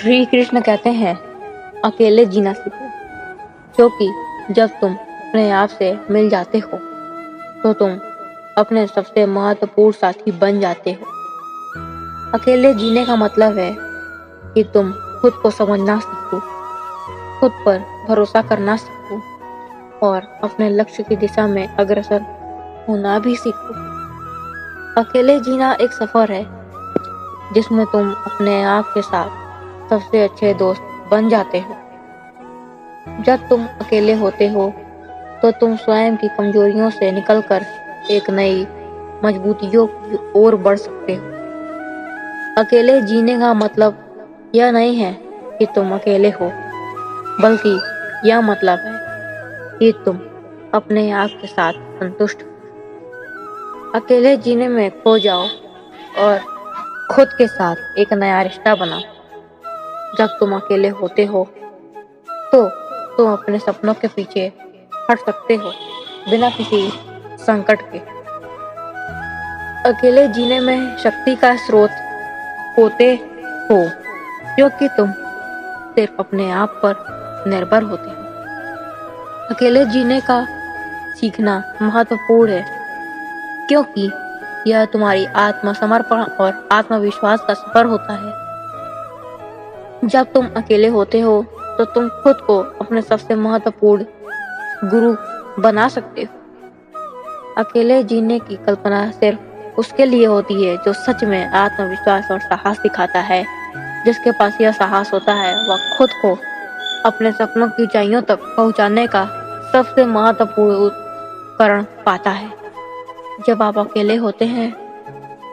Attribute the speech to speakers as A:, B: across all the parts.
A: श्री कृष्ण कहते हैं, अकेले जीना सीखो, क्योंकि जब तुम अपने आप से मिल जाते हो तो तुम अपने सबसे महत्वपूर्ण साथी बन जाते हो। अकेले जीने का मतलब है कि तुम खुद को समझना सीखो, खुद पर भरोसा करना सीखो और अपने लक्ष्य की दिशा में अग्रसर होना भी सीखो। अकेले जीना एक सफर है जिसमें तुम अपने आप के साथ सबसे अच्छे दोस्त बन जाते हो। जब तुम अकेले होते हो तो तुम स्वयं की कमजोरियों से निकलकर एक नई मजबूतियों की ओर बढ़ सकते हो। अकेले जीने का मतलब यह नहीं है कि तुम अकेले हो, बल्कि यह मतलब है कि तुम अपने आप के साथ संतुष्ट हो। अकेले जीने में खो जाओ और खुद के साथ एक नया रिश्ता बनाओ। जब तुम अकेले होते हो तो तुम अपने सपनों के पीछे हट सकते हो बिना किसी संकट के। अकेले जीने में शक्ति का स्रोत होते हो क्योंकि तुम सिर्फ अपने आप पर निर्भर होते हो। अकेले जीने का सीखना महत्वपूर्ण है क्योंकि यह तुम्हारी आत्मसमर्पण और आत्मविश्वास का सफर होता है। जब तुम अकेले होते हो तो तुम खुद को अपने सबसे महत्वपूर्ण गुरु बना सकते हो। अकेले जीने की कल्पना सिर्फ उसके लिए होती है जो सच में आत्मविश्वास और साहस दिखाता है। जिसके पास यह साहस होता है वह खुद को अपने सपनों की ऊंचाइयों तक पहुंचाने का सबसे महत्वपूर्ण उपकरण पाता है। जब आप अकेले होते हैं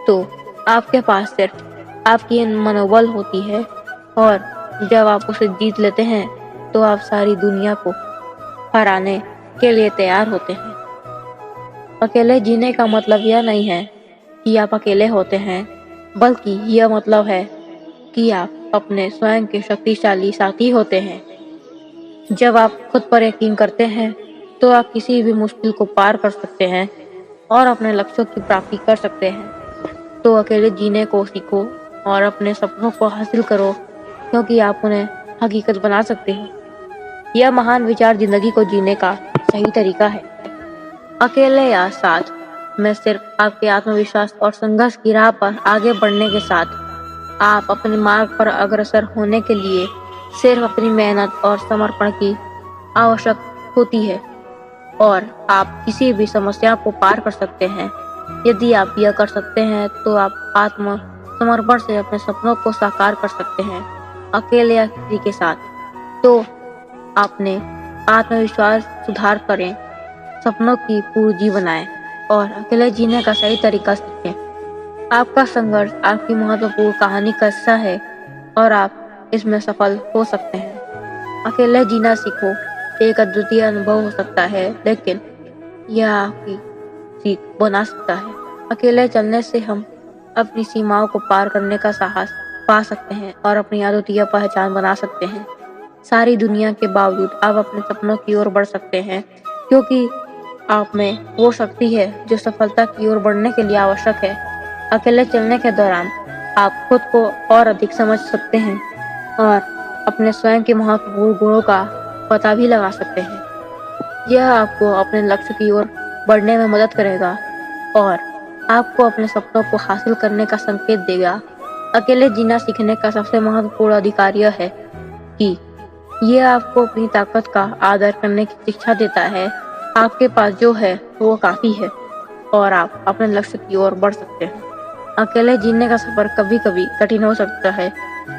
A: तो आपके पास सिर्फ आपकी मनोबल होती है और जब आप उसे जीत लेते हैं तो आप सारी दुनिया को हराने के लिए तैयार होते हैं। अकेले जीने का मतलब यह नहीं है कि आप अकेले होते हैं, बल्कि यह मतलब है कि आप अपने स्वयं के शक्तिशाली साथी होते हैं। जब आप खुद पर यकीन करते हैं तो आप किसी भी मुश्किल को पार कर सकते हैं और अपने लक्ष्यों की प्राप्ति कर सकते हैं। तो अकेले जीने को सीखो और अपने सपनों को हासिल करो, क्योंकि आप उन्हें हकीकत बना सकते हो। यह महान विचार जिंदगी को जीने का सही तरीका है। अकेले या साथ में सिर्फ आपके आत्मविश्वास और संघर्ष की राह पर आगे बढ़ने के साथ आप अपने मार्ग पर अग्रसर होने के लिए सिर्फ अपनी मेहनत और समर्पण की आवश्यक होती है और आप किसी भी समस्या को पार कर सकते हैं। यदि आप यह कर सकते हैं तो आप आत्म समर्पण से अपने सपनों को साकार कर सकते हैं। अकेले या किसी के साथ तो आपने आत्मविश्वास सुधार करें, सपनों की पूंजी बनाएं और अकेले जीने का सही तरीका सीखें। आपका संघर्ष आपकी महत्वपूर्ण कहानी का हिस्सा है और आप इसमें सफल हो सकते हैं। अकेले जीना सीखो एक अद्वितीय अनुभव हो सकता है, लेकिन यह आपकी सीख बना सकता है। अकेले चलने से हम अपनी सीमाओं को पार करने का साहस पा सकते हैं और अपनी अद्वितीय पहचान बना सकते हैं। सारी दुनिया के बावजूद आप अपने सपनों की ओर बढ़ सकते हैं, क्योंकि आप में वो शक्ति है जो सफलता की ओर बढ़ने के लिए आवश्यक है। अकेले चलने के दौरान आप खुद को और अधिक समझ सकते हैं और अपने स्वयं के महत्वपूर्ण गुणों का पता भी लगा सकते हैं। यह आपको अपने लक्ष्य की ओर बढ़ने में मदद करेगा और आपको अपने सपनों को हासिल करने का संकेत देगा। अकेले जीना सीखने का सबसे महत्वपूर्ण अधिकार यह है कि यह आपको अपनी ताकत का आदर करने की शिक्षा देता है। आपके पास जो है वो काफी है और आप अपने लक्ष्य की ओर बढ़ सकते हैं। अकेले जीने का सफर कभी कभी कठिन हो सकता है,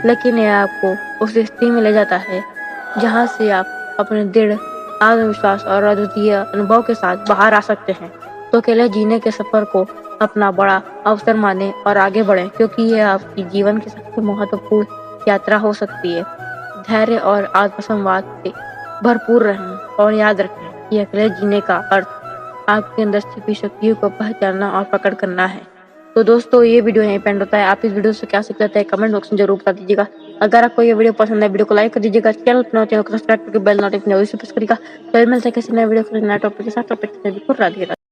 A: लेकिन यह आपको उस स्थिति में ले जाता है जहां से आप अपने दृढ़ आत्मविश्वास और अद्वितीय अनुभव के साथ बाहर आ सकते हैं। तो अकेले जीने के सफर को अपना बड़ा अवसर माने और आगे बढ़ें, क्योंकि यह आपकी जीवन की सबसे महत्वपूर्ण यात्रा हो सकती है। धैर्य और आत्मसंवाद से भरपूर रहें और याद रखें कि अकेले जीने का अर्थ आपके अंदर छिपी शक्तियों को पहचानना और पकड़ करना है। तो दोस्तों, ये वीडियो यहीं पे एंड होता है। आप इस वीडियो से क्या सीख लेते हैं कमेंट बॉक्स में जरूर बता दीजिएगा। अगर आपको ये वीडियो पसंद है, वीडियो को लाइक कर दीजिएगा, चैनल को सब्सक्राइब करके बेल नोटिफिकेशन जरूर प्रेस करिएगा। फिर मिलते हैं किसी नए वीडियो के नए टॉपिक के साथ। टॉपिक से भी राधे राधे।